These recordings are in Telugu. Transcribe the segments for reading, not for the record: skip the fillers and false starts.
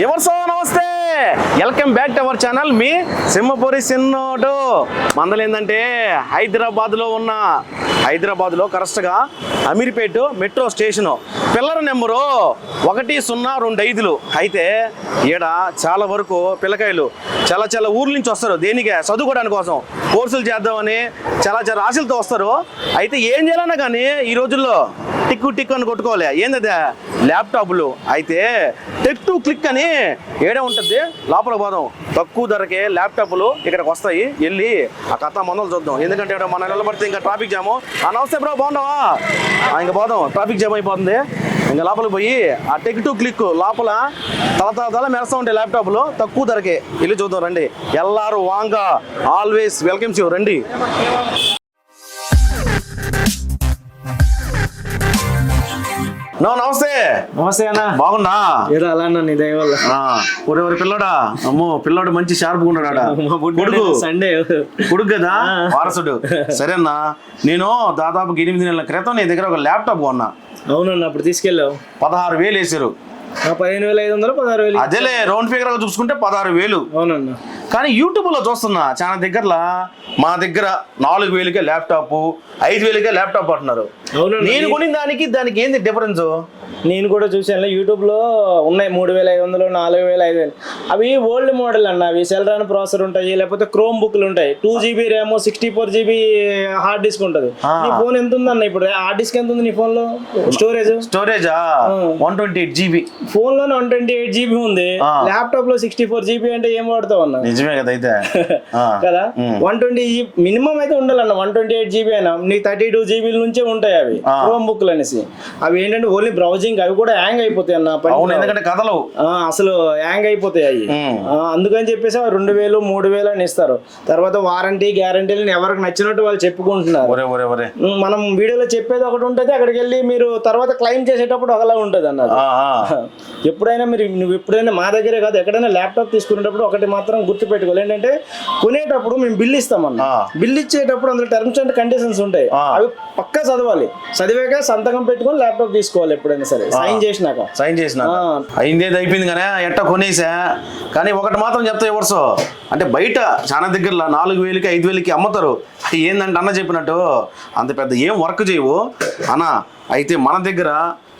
ఎవరు నమస్తే, welcome back to our channel. మీ సింహపురి సిన్నోడు. మందలు ఏంటంటే హైదరాబాద్లో కరెక్ట్గా Ameerpet metro station pillar number 1025. అయితే ఈడ చాలా వరకు పిల్లకాయలు చాలా ఊర్ల నుంచి వస్తారు. దేనికి? చదువుకోవడానికి కోసం, కోర్సులు చేద్దామని చాలా ఆశలతో వస్తారు. అయితే ఏం చేయాలన్నా కానీ ఈ రోజుల్లో టిక్ అని కొట్టుకోవాలి. ఏంటదే? ల్యాప్టాప్లు. అయితే టెక్ టు క్లిక్ అని ఏడే ఉంటుంది, లోపల పోదాం. తక్కువ ధరకే ల్యాప్టాప్లు ఇక్కడికి వస్తాయి. వెళ్ళి ఆ కథ మందలు చూద్దాం. ఎందుకంటే ఇక్కడ మన నిలబడితే ఇంకా ట్రాఫిక్ జాము. నమస్తే బ్రో, బాగున్నావా? ఇంకా పోదాం, ట్రాఫిక్ జామ్ అయిపోతుంది. ఇంకా లోపలికి పోయి ఆ టెక్ టు క్లిక్ లోపల తల మెరుస్తూ ఉంటాయి ల్యాప్టాప్లు తక్కువ ధరకే. వెళ్ళి చూద్దాం రండి. ఎల్లారు వాంగ ఆల్వేస్ వెల్కమ్స్ యూ. రండి. నమస్తే అన్న, బాగున్నా? ఏదో అలా అన్న, నీ దయ వల్ల. ఒరే పిల్లడా, అమ్మో పిల్లాడు మంచి షార్ప్గా ఉన్నాడా? కొడుకు సండే కొడుకు కదా, వారసుడు. సరేనా, నేను దాదాపు 8 నెలల క్రితం నీ దగ్గర ఒక ల్యాప్టాప్ కొన్నా. అవునన్నా, అప్పుడు తీసుకెళ్ళావు. 16,000 వేసారు. 15,500, 16,000. అదేలే రౌండ్ ఫిగర్ గా చూసుకుంటే 16,000. అవునన్నా. కానీ యూట్యూబ్ లో చూస్తున్నా చాలా దగ్గరలో మా దగ్గర 4,000కే ల్యాప్టాప్, 5,000కే ల్యాప్టాప్ అంటున్నారు. నేను కొనిన దానికి ఏంది డిఫరెన్స్? నేను కూడా చూసాను, యూట్యూబ్ లో ఉన్నాయి 3,500, 4,000, 5,000. అవి ఓల్డ్ మోడల్ అన్న. అవి సెల్రాన్ ప్రాసెసర్ ఉంటాయి, లేకపోతే క్రోమ్ బుక్లు ఉంటాయి. 2GB RAM, 64GB hard disk ఉంటుంది. నీ ఫోన్ ఎంత ఉందన్న ఇప్పుడు? హార్డ్ డిస్క్ ఎంత ఉంది నీ ఫోన్ లో? Storage 128GB. ఫోన్ లో 128GB ఉంది. ల్యాప్టాప్ లో 64GB అంటే ఏం వాడతావు అన్న? నిజమే కదా. అయితే కదా, 120GB మినిమం అయితే ఉండాలన్న. 128GB అయినా నీ 32GB నుంచే ఉంటాయి అవి క్రోమ్ బుక్లు అనేసి. అవి ఏంటంటే ఓన్లీ బ్రౌజింగ్. అవి కూడా హ్యాంగ్ అయిపోతాయి అన్న. ఎందుకంటే కథలు అసలు హ్యాంగ్ అయిపోతాయి అవి. అందుకని చెప్పేసి 2,000, 3,000 అని ఇస్తారు. తర్వాత వారంటీ గ్యారంటీలు ఎవరికి నచ్చినట్టు వాళ్ళు చెప్పుకుంటున్నారు. మనం వీడియోలో చెప్పేది ఒకటి ఉంటుంది, అక్కడికి వెళ్ళి మీరు తర్వాత క్లెయిమ్ చేసేటప్పుడు ఒకలా ఉంటుంది అన్నది. ఎప్పుడైనా నువ్వు ఎప్పుడైనా మా దగ్గరే కాదు, ఎక్కడైనా ల్యాప్టాప్ తీసుకునేటప్పుడు ఒకటి మాత్రం గుర్తు పెట్టుకోవాలి. ఏంటంటే కొనేటప్పుడు మేము బిల్ ఇస్తామన్న. బిల్ ఇచ్చేటప్పుడు అందులో టర్మ్స్ అండ్ కండిషన్స్ ఉంటాయి. అవి పక్కా చదవాలి. చదివాక సంతకం పెట్టుకొని ల్యాప్టాప్ తీసుకోవాలి ఎప్పుడైనా సరే. సైన్ చేసినాక అయిందేది అయిపోయింది కానీ ఎట్ట కొనేసా. కానీ ఒకటి మాత్రం చెప్తా, ఎవరు అంటే బయట చాలా దగ్గరలో 4,000కి 5,000కి అమ్ముతారు. ఏందంటే అన్న చెప్పినట్టు అంత పెద్ద ఏం వర్క్ చేయవు అన్న. అయితే మన దగ్గర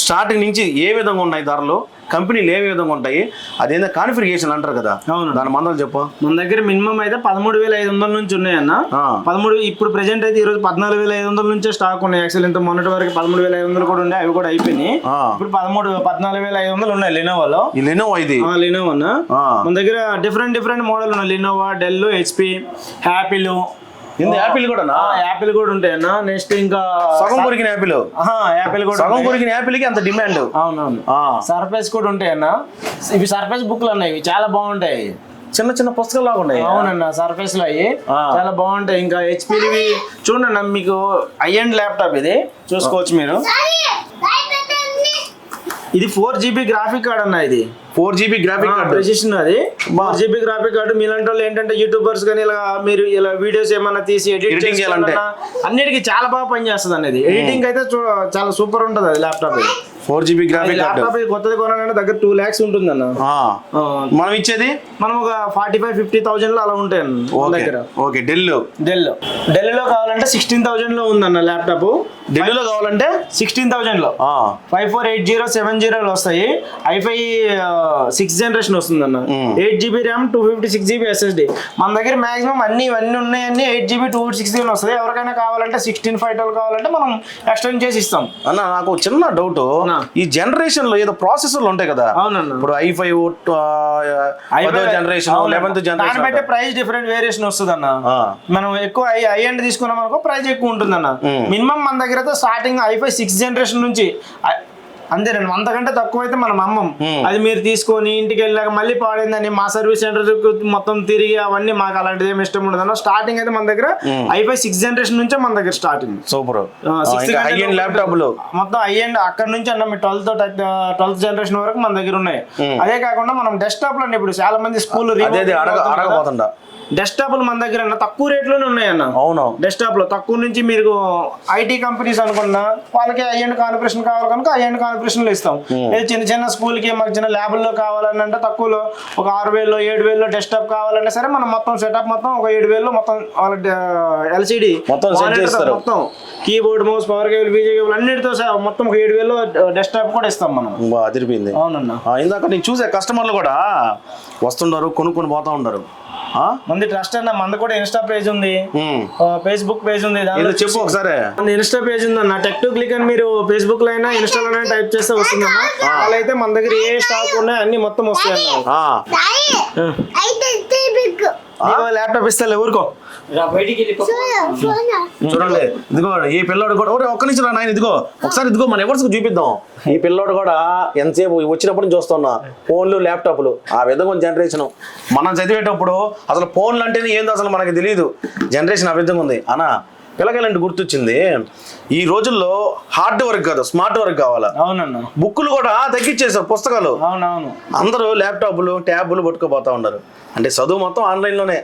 స్టార్టింగ్ నుంచి ఏ విధంగా ఉన్నాయి ధరలు, కంపెనీలు ఏ విధంగా ఉంటాయి, అదేందో కాన్ఫిగరేషన్ అంటారు కదా. అవును, దాని మందలు చెప్పు. మన దగ్గర మినిమం అయితే 13,500 నుంచి ఉన్నాయన్న. 13 ఇప్పుడు ప్రెసెంట్ అయితే ఈరోజు 14,500 నుంచే స్టాక్ ఉన్నాయి. యాక్చువల్ ఇంత మొన్నటి వరకు 13,500 కూడా ఉన్నాయి, అవి కూడా అయిపోయినాయి. ఇప్పుడు 14,500 ఉన్నాయి లెనోవోలో. లెనోవో ఇది లెనోవో అన్న. మన దగ్గర డిఫరెంట్ మోడల్ ఉన్నాయి. Lenovo, Dell, HP, Apple. Apple కూడా ఉంటాయి అన్న. నెక్స్ట్ ఇంకా సగం కొరికిన యాపిల్ కూడా, సగం కొరికిన యాపిల్ కి అంత డిమాండ్. అవునవును. సర్ఫేస్ కూడా ఉంటాయి అన్న. ఇవి సర్ఫేస్ బుక్లు అన్న. ఇవి చాలా బాగుంటాయి, చిన్న పుస్తకాలు లాగా ఉన్నాయి. అవునన్న, సర్ఫేస్ లో అవి చాలా బాగుంటాయి. ఇంకా హెచ్పీవి చూడండి, మీకు హై ఎండ్ ల్యాప్టాప్ ఇది చూసుకోవచ్చు మీరు. ఇది 4GB గ్రాఫిక్ కార్డ్ అన్న. ఇది 4GB గ్రాఫిక్ కార్డ్ ప్రెసిషన్. అది 4GB గ్రాఫిక్ కార్డు. మీలాంటి వాళ్ళు ఏంటంటే యూట్యూబర్స్ కానీ ఇలా మీరు ఇలా వీడియోస్ ఏమన్నా తీసి ఎడిట్ చేయాలంటే అన్నిటికీ చాలా బాగా పనిచేస్తుంది అనేది. ఎడిటింగ్ అయితే చాలా సూపర్ ఉంటుంది అది laptop. 4GB graphic card laptop కొత్తది కొనాలంటే దగ్గర 2 lakhs ఉంటుంది అన్న. మనం ఇచ్చేది మనం ఒక 45,000-50,000 లో అలా ఉంటాయి దగ్గర. ఓకే. ఢిల్లీలో కావాలంటే 16,000 లో ఉందన్న ల్యాప్టాప్. ఢిల్లీలో కావాలంటే 16,000 లో 548070 వస్తాయి. i5 6th జనరేషన్ వస్తుంది అన్న. 8GB RAM, 256GB SSD. మన దగ్గర మాక్సిమం ఇవన్నీ ఉన్నాయన్నీ 8GB 256GB వస్తాయి. ఎవరికైనా కావాలంటే 16 కావాలంటే మనం ఎక్స్టెండ్ చేసి ఇస్తాం అన్న. నాకు చిన్న డౌట్, ఈ జనరేషన్ లో ఏదో ప్రాసెసర్లు ఉంటాయి కదా. అవునన్న. ఇప్పుడు i5 జనరేషన్, 11th జనరేషన్, దాన్ని బట్టి ప్రైస్ డిఫరెంట్ వేరియేషన్ వస్తుంది అన్న. మనం ఎక్కువ హై ఎండ్ తీసుకున్నాం అనుకో ప్రైస్ ఎక్కువ ఉంటుంది అన్న. మినిమం మన దగ్గర అయితే స్టార్టింగ్ i5 6th జనరేషన్ నుంచి అంతేనండి. అంతకంటే తక్కువ అయితే మనం అమ్మం. అది మీరు తీసుకొని ఇంటికి వెళ్ళాక మళ్ళీ పాడైందని మా సర్వీస్ సెంటర్ మొత్తం తిరిగి అవన్నీ మాకు అలాంటిది ఏమి ఇష్టం ఉండదు. స్టార్టింగ్ అయితే మన దగ్గర i5 6th జనరేషన్ నుంచే మన దగ్గర స్టార్టింగ్. సూపర్ ల్యాప్టాప్లు మొత్తం హై ఎండ్ అక్కడ నుంచి అన్న మీ 12th జనరేషన్ వరకు మన దగ్గర ఉన్నాయి. అదే కాకుండా మనం డెస్క్టాప్ లో ఇప్పుడు చాలా మంది స్కూల్ డెస్క్టాప్లు మన దగ్గర అన్న తక్కువ రేట్లోనే ఉన్నాయన్న. అవును, డెస్క్టాప్ లో తక్కువ నుంచి మీరు ఐటీ కంపెనీస్ అనుకున్నా వాళ్ళకి ఐఎండ్ కాన్ఫిగరేషన్ కావాలి కనుక ఐఎండ్ కాన్ఫిగరేషన్ లో ఇస్తాం. లేదు చిన్న చిన్న స్కూల్ కి మాకు చిన్న ల్యాబుల్లో కావాలని అంటే తక్కువలో ఒక 6,000 7,000 డెస్క్టాప్ కావాలంటే సరే మనం మొత్తం సెటప్ మొత్తం ఒక 7,000 మొత్తం వాళ్ళ ఎల్సిడి మొత్తం కీబోర్డ్ మౌస్ పవర్ కేబుల్ బీజే కేబుల్ అన్నిటితో మొత్తం ఒక 7,000 డెస్క్టాప్ కూడా ఇస్తాం మనం. అదిరిపోయింది. అవునన్నా, ఇందాక నేను చూసే కస్టమర్లు కూడా వస్తున్నారు, కొనుక్కొని పోతా ఉంటారు. మంది ట్రస్ట్ అన్న, మంది కూడా ఇన్స్టా పేజ్ ఉంది, ఫేస్బుక్ పేజ్ ఉంది. దానిలో చెప్పు ఒకసారి. ఇన్స్టా పేజ్ ఉందన్న, టెక్ టు క్లిక్ అని మీరు ఫేస్బుక్ లో అయినా ఇన్స్టాలో అయినా టైప్ చేస్తే వస్తుందన్న. వాళ్ళైతే మన దగ్గర ఏ స్టాక్ ఉన్నాయి అన్ని మొత్తం వస్తాయి అన్న. ల్యాప్టాప్ ఇస్తా ఊరుకో. చూడండి, ఇదిగో ఈ పిల్లోడు కూడా ఒక్క నుంచి రా నాయన, ఇదిగో ఒకసారి ఇదిగో మన ఎవరికి చూపిద్దాం. ఈ పిల్లోడు కూడా ఎంతసేపు వచ్చినప్పుడు నుంచి చూస్తున్నా ఫోన్లు ల్యాప్టాప్లు. ఆ విధంగా జనరేషన్ మనం చదివేటప్పుడు అసలు ఫోన్లు అంటేనే ఏందో అసలు మనకి తెలియదు. జనరేషన్ ఆ విధంగా ఉంది అన్న. పిల్లకాయలంటే గుర్తొచ్చింది, ఈ రోజుల్లో హార్డ్ వర్క్ కాదు స్మార్ట్ వర్క్ కావాలా. అవునన్న, బుక్కులు కూడా తగ్గించేసారు, పుస్తకాలు. అవునవును, అందరూ ల్యాప్టాప్లు ట్యాబ్లు పట్టుకుపోతా ఉన్నారు. అంటే చదువు మొత్తం ఆన్లైన్లోనే,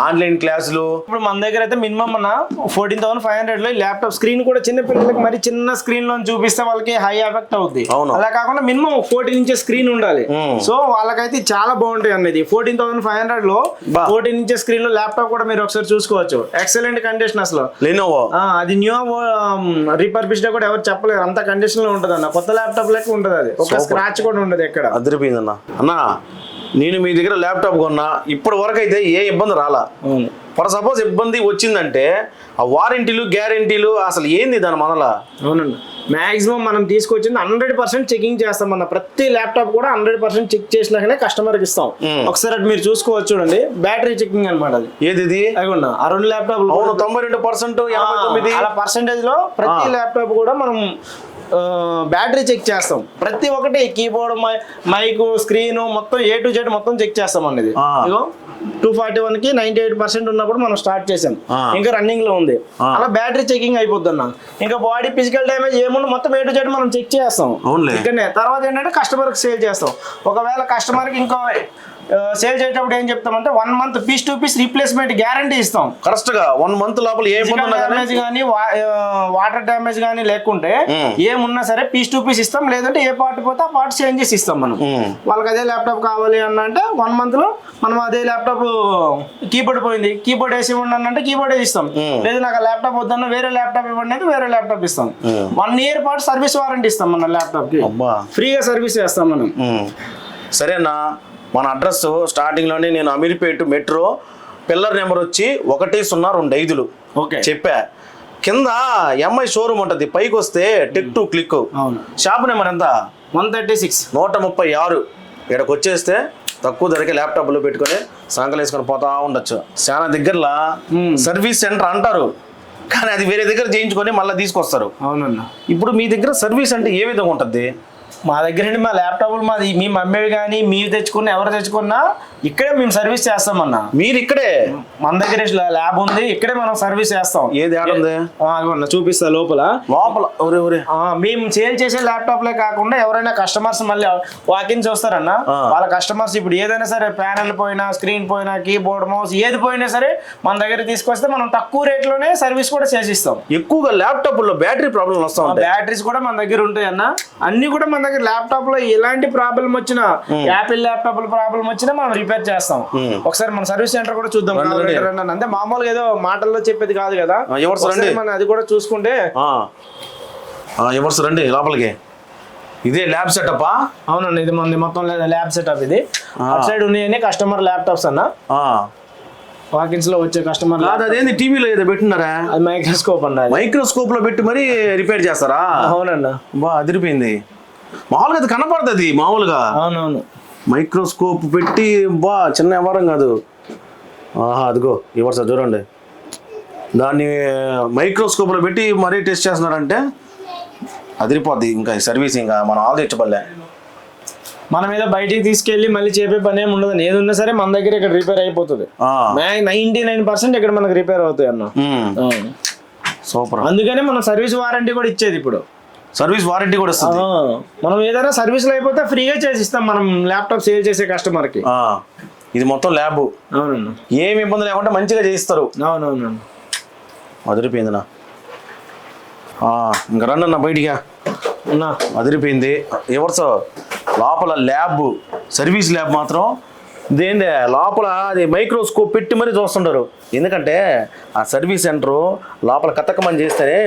ఆన్లైన్ క్లాసులు. ఇప్పుడు మన దగ్గర అయితే మినిమం మన 14,500 లో ల్యాప్టాప్ స్క్రీన్ కూడా చిన్న పిల్లలకి మరి చిన్న స్క్రీన్ లో చూపిస్తే వాళ్ళకి హై ఎఫెక్ట్ అవుతుంది. అలా కాకుండా మినిమం 14 ఇంచెస్ స్క్రీన్ ఉండాలి. సో వాళ్ళకైతే చాలా బాగుంటాయి అన్నది. 14,500 లో 14 ఇంచెస్ స్క్రీన్ లో ల్యాప్టాప్ కూడా మీరు ఒకసారి చూసుకోవచ్చు. ఎక్సలెంట్ కండిషన్ అసలు. లెనోవో అది న్యూ రిపర్బిష్డ్ కూడా ఎవరు చెప్పలేరు, అంత కండిషన్ లో ఉంటది అన్న. కొత్త ల్యాప్టాప్ లెక్క ఉంటది, అది ఒక స్క్రాచ్ కూడా ఉండదు ఎక్కడ. అదిరిపోయింది అన్న. నేను మీ దగ్గర ల్యాప్టాప్ కొన్నా, ఇప్పటి వరకు అయితే ఏ ఇబ్బంది రాలా. ఫర్ సపోజ్ ఇబ్బంది వచ్చిందంటే ఆ వారంటీలు గ్యారంటీలు అసలు ఏంది దాని మనలా? అవునండి, మాక్సిమం మనం తీసుకొచ్చింది 100% చెకింగ్ చేస్తాం అన్న. ప్రతి ల్యాప్టాప్ కూడా 100% చెక్ చేసినాకనే కస్టమర్కి ఇస్తాం. ఒకసారి అటు మీరు చూసుకోవచ్చు, చూడండి బ్యాటరీ చెకింగ్ అనమాట. అది ఏది అదిగోండి, ఆ 2 ల్యాప్టాప్ 92% అలా పర్సెంటేజ్ లో ప్రతి ల్యాప్టాప్ కూడా మనం బ్యాటరీ చెక్ చేస్తాం. ప్రతి ఒక్కటి కీబోర్డ్ మైక్ స్క్రీన్ మొత్తం A to Z మొత్తం చెక్ చేస్తాం అనేది. 241 కి 98% ఉన్నప్పుడు మనం స్టార్ట్ చేసాం, ఇంకా రన్నింగ్ లో ఉంది. అలా బ్యాటరీ చెకింగ్ అయిపోద్ది అన్న. ఇంకా బాడీ ఫిజికల్ డ్యామేజ్ ఏముంది మొత్తం A to Z మనం చెక్ చేస్తాం ఇక్కడనే. తర్వాత ఏంటంటే కస్టమర్ కి సేల్ చేస్తాం. ఒకవేళ కస్టమర్ కి ఇంకా సేల్ చేసేటప్పుడు ఏం చెప్తామంటే 1 month piece to piece replacement guarantee ఇస్తాం. కరెక్ట్ గా 1 month లోపల ఏ డ్యామేజ్ కానీ వాటర్ డ్యామేజ్ కానీ లేకుంటే ఏమున్నా సరే పీస్ టు పీస్ ఇస్తాం. లేదంటే ఏ పార్ట్ పోతే ఆ పార్ట్ చేంజ్ చేసి ఇస్తాం మనం. వాళ్ళకి అదే ల్యాప్టాప్ కావాలి అన్న అంటే 1 month లో మనం అదే ల్యాప్టాప్ కీబోర్డ్ పోయింది, కీబోర్డ్ వేసి ఇవ్వండి అంటే కీబోర్డ్ ఇస్తాం. లేదు నాకు ల్యాప్టాప్ వద్దన్న వేరే ల్యాప్టాప్ ఇవ్వండి అయితే వేరే ల్యాప్టాప్ ఇస్తాం. 1 year పాటు సర్వీస్ వారంటీ ఇస్తాం మన ల్యాప్టాప్ కి, ఫ్రీగా సర్వీస్ చేస్తాం మనం. సరేనా, మన అడ్రస్ స్టార్టింగ్లోనే నేను అమీర్పేట్ మెట్రో, పిల్లర్ నెంబర్ వచ్చి 1025 చెప్పా. కింద ఎంఐ షోరూమ్ ఉంటుంది, పైకి వస్తే tech to click. Shop number ఎంత? 136 136. ఇక్కడికి వచ్చేస్తే తక్కువ ధరకే ల్యాప్టాప్లో పెట్టుకొని సంకలు వేసుకొని పోతా ఉండొచ్చు. చాలా దగ్గరలో సర్వీస్ సెంటర్ అంటారు, కానీ అది వేరే దగ్గర చేయించుకొని మళ్ళీ తీసుకొస్తారు. అవునన్నా, ఇప్పుడు మీ దగ్గర సర్వీస్ అంటే ఏ విధంగా ఉంటుంది? మా దగ్గర మా ల్యాప్టాప్లు మాది మీ మమ్మీవి కానీ మీరు తెచ్చుకున్న ఎవరు తెచ్చుకున్నా ఇక్కడే మేము సర్వీస్ చేస్తామన్నా. మీరు ఇక్కడే? మన దగ్గర ల్యాబ్ ఉంది, ఇక్కడే మనం సర్వీస్ చేస్తాం. ఏది ఆడుంది చూపిస్తా లోపల. మేము సేల్ చేసే ల్యాప్టాప్లే కాకుండా ఎవరైనా కస్టమర్స్ మళ్ళీ వాకిన్స్ వస్తారన్న, వాళ్ళ కస్టమర్స్ ఇప్పుడు ఏదైనా సరే ప్యానెల్ పోయినా స్క్రీన్ పోయినా కీబోర్డ్ మౌస్ ఏది పోయినా సరే మన దగ్గర తీసుకొస్తే మనం తక్కువ రేట్లోనే సర్వీస్ కూడా చేసిస్తాం. ఎక్కువగా ల్యాప్టాప్ లో బ్యాటరీ ప్రాబ్లం వస్తాం, బ్యాటరీస్ కూడా మన దగ్గర ఉంటాయి అన్న. అన్ని కూడా మన దగ్గర ల్యాప్టాప్ లో ఎలాంటి ప్రాబ్లం వచ్చినా, యాపిల్ ల్యాప్టాప్ లో ప్రాబ్లం వచ్చినా మనం రిపేర్ చేస్తాం. ఒకసారి మన సర్వీస్ సెంటర్ కూడా చూద్దాం. అంటే మామూలుగా ఏదో మాటల్లో చెప్పేది కాదు కదా, మనం అది కూడా చూసుకుంటే. ఎవరు రండి లోపలికి. ఇదే ల్యాబ్ సెటప్? అవునండి, ఇది మన మొత్తం ల్యాబ్ సెటప్. ఇది అటు సైడ్ ఉన్నాయని కస్టమర్ ల్యాప్టాప్స్ అన్న, వాకిన్స్ లో వచ్చే కస్టమర్. అదేంది టీవీలో ఏదో పెట్టినారా? అది మైక్రోస్కోప్ అన్న, మైక్రోస్కోప్ లో పెట్టి మరి రిపేర్ చేస్తారా? అవునన్నా, బా అదిరిపోయింది. మామూలుగా అది కనపడుతుంది మామూలుగా. అవునవును, మైక్రోస్కోప్ పెట్టి బా చిన్న వ్యవహారం కాదు. అదిగో ఇవ్వరు సార్ చూడండి, దాన్ని మైక్రోస్కోప్లో పెట్టి మరీ టెస్ట్ చేస్తున్నారంటే అదిరిపోద్ది. ఇంకా సర్వీస్ ఇంకా మనం ఆలోచించబడలే. మనం ఏదో బయటికి తీసుకెళ్ళి మళ్ళీ చెప్పే పని ఏమి ఉండదు. ఏది ఉన్నా సరే మన దగ్గర ఇక్కడ రిపేర్ అయిపోతుంది. 99% ఇక్కడ మనకు రిపేర్ అవుతాయి అన్న. సూపర్. అందుకనే మనం సర్వీస్ వారంటీ కూడా ఇచ్చేది. ఇప్పుడు సర్వీస్ వారంటీ కూడా వస్తుంది. మనం ఏదైనా సర్వీస్లో అయిపోతే ఫ్రీగా చేసి ఇస్తాం మనం ల్యాప్టాప్ సేల్ చేసే కస్టమర్కి. ఇది మొత్తం ల్యాబ్. అవునన్నా. ఏమి ఇబ్బంది లేకుండా మంచిగా చేయిస్తారు. అవునవును. అదిరిపోయిందినా. ఇంకా రండి అన్న బయటిగా. అదిరిపోయింది. ఎవరు లోపల ల్యాబ్, సర్వీస్ ల్యాబ్ మాత్రం దేందే లోపల అది మైక్రోస్కోప్ పెట్టి మరీ చూస్తుంటారు. ఎందుకంటే ఆ సర్వీస్ సెంటరు లోపల కతకమని చేస్తేనే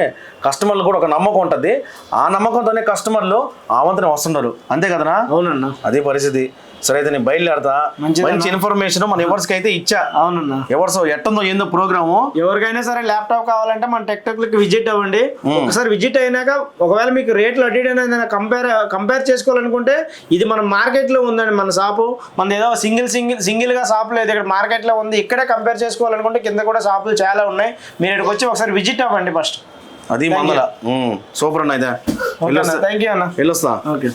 కస్టమర్లు కూడా ఒక నమ్మకం ఉంటుంది. ఆ నమ్మకంతోనే కస్టమర్లు ఆ వంతునే వస్తుంటారు. అంతే కదనా? అవునన్నా. అదే పరిస్థితి. సరే అయితే నేను బయలుదేరతా. మంచి ఇన్ఫర్మేషన్ మన ఎవర్స్కి అయితే ఇచ్చా. అవునన్నా. ఎవర్స్ ఎట్టుందో ఏందో ప్రోగ్రాము. ఎవరికైనా సరే ల్యాప్టాప్ కావాలంటే మన టెక్టోక్కి విజిట్ అవ్వండి. ఒకసారి విజిట్ అయినాక ఒకవేళ మీకు రేట్లు అటు ఇటు కంపేర్ చేసుకోవాలనుకుంటే ఇది మన మార్కెట్లో ఉందండి. మన షాపు మన ఏదో సింగిల్ గా షాప్ లేదు, ఇక్కడ మార్కెట్లో ఉంది. ఇక్కడే కంపేర్ చేసుకోవాలనుకుంటే కింద కూడా షాపులు చాలా ఉన్నాయి. మీరు ఇక్కడికి వచ్చి ఒకసారి విజిట్ అవ్వండి ఫస్ట్. అది మందల సూపర్ అన్న. ఇదే థ్యాంక్ యూ అన్న. వెళ్ళొస్తా. ఓకే.